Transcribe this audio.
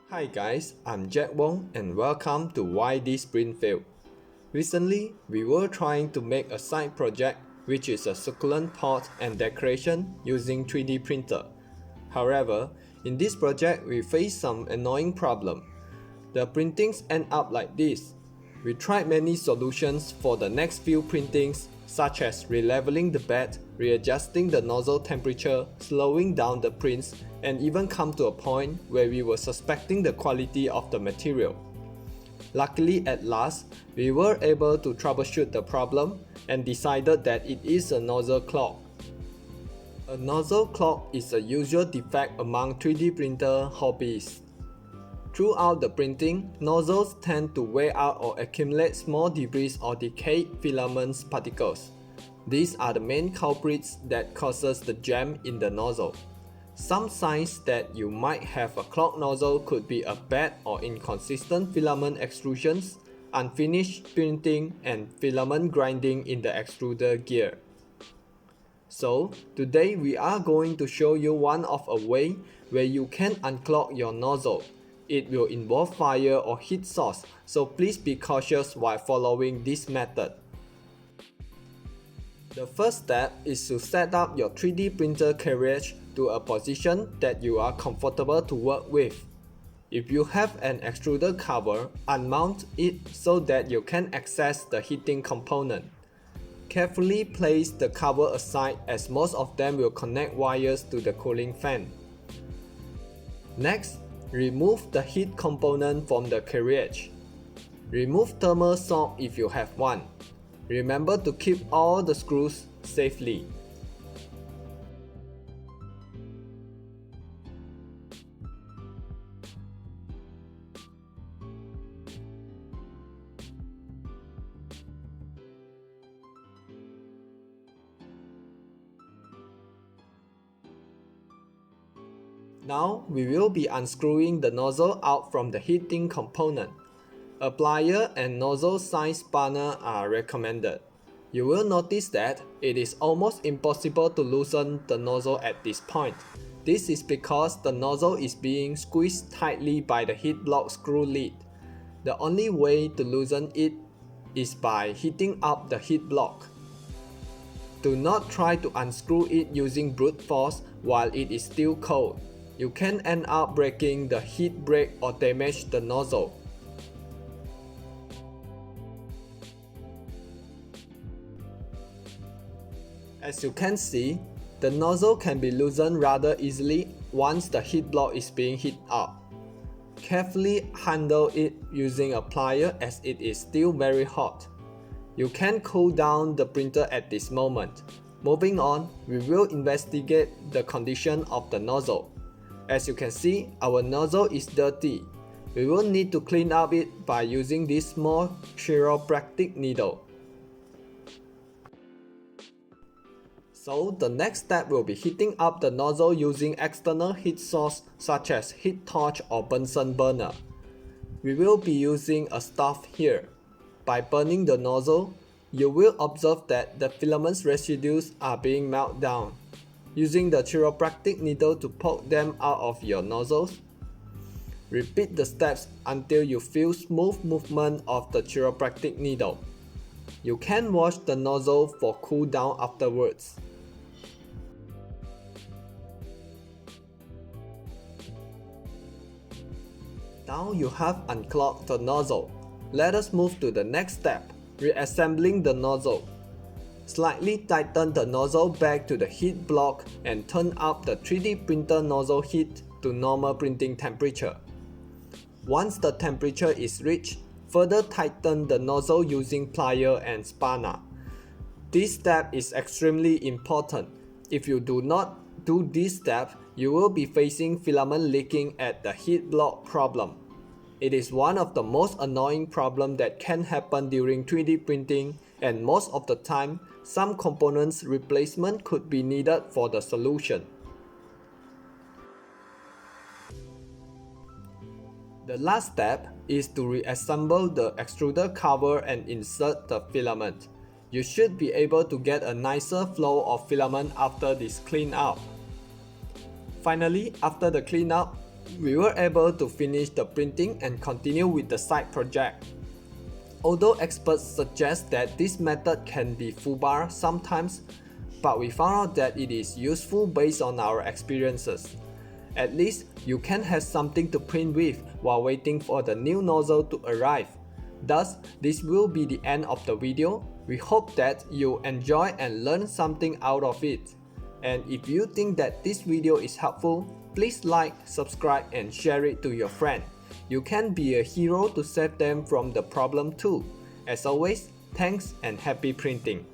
Hi guys, I'm Jack Wong and welcome to Why This Sprint Failed. Recently, we were trying to make a side project which is a succulent pot and decoration using 3D printer. However, in this project we faced some annoying problem. The printings end up like this. We tried many solutions for the next few printings such as releveling the bed, readjusting the nozzle temperature, slowing down the prints, and even come to a point where we were suspecting the quality of the material. Luckily at last, we were able to troubleshoot the problem and decided that it is a nozzle clog. A nozzle clog is a usual defect among 3D printer hobbyists. Throughout the printing, nozzles tend to wear out or accumulate small debris or decayed filaments particles. These are the main culprits that causes the jam in the nozzle. Some signs that you might have a clogged nozzle could be a bad or inconsistent filament extrusions, unfinished printing, and filament grinding in the extruder gear. So, today we are going to show you one of a way where you can unclog your nozzle. It will involve fire or heat source, so please be cautious while following this method. The first step is to set up your 3D printer carriage to a position that you are comfortable to work with. If you have an extruder cover, unmount it so that you can access the heating component. Carefully place the cover aside as most of them will connect wires to the cooling fan. Next, remove the heat component from the carriage. Remove thermal sock if you have one. Remember to keep all the screws safely. Now we will be unscrewing the nozzle out from the heating component. A plier and nozzle size spanner are recommended. You will notice that it is almost impossible to loosen the nozzle at this point. This is because the nozzle is being squeezed tightly by the heat block screw lid. The only way to loosen it is by heating up the heat block. Do not try to unscrew it using brute force while it is still cold. You can end up breaking the heat brake or damage the nozzle. As you can see, the nozzle can be loosened rather easily once the heat block is being heated up. Carefully handle it using a plier as it is still very hot. You can cool down the printer at this moment. Moving on, we will investigate the condition of the nozzle. As you can see, our nozzle is dirty. We will need to clean up it by using this small chiropractic needle. So the next step will be heating up the nozzle using external heat source such as heat torch or Bunsen burner. We will be using a stove here. By burning the nozzle, you will observe that the filaments residues are being melted down. Using the chiropractic needle to poke them out of your nozzles. Repeat the steps until you feel smooth movement of the chiropractic needle. You can wash the nozzle for cool down afterwards. Now you have unclogged the nozzle. Let us move to the next step, reassembling the nozzle. Slightly tighten the nozzle back to the heat block and turn up the 3D printer nozzle heat to normal printing temperature. Once the temperature is reached, further tighten the nozzle using plier and spanner. This step is extremely important. If you do not do this step, you will be facing filament leaking at the heat block problem. It is one of the most annoying problems that can happen during 3D printing, and most of the time, some components replacement could be needed for the solution. The last step is to reassemble the extruder cover and insert the filament. You should be able to get a nicer flow of filament after this cleanup. Finally, after the cleanup, we were able to finish the printing and continue with the side project. Although experts suggest that this method can be foobar sometimes, but we found out that it is useful based on our experiences. At least you can have something to print with while waiting for the new nozzle to arrive. Thus, this will be the end of the video. We hope that you enjoy and learn something out of it. And if you think that this video is helpful, please like, subscribe and share it to your friend. You can be a hero to save them from the problem too. As always, thanks and happy printing.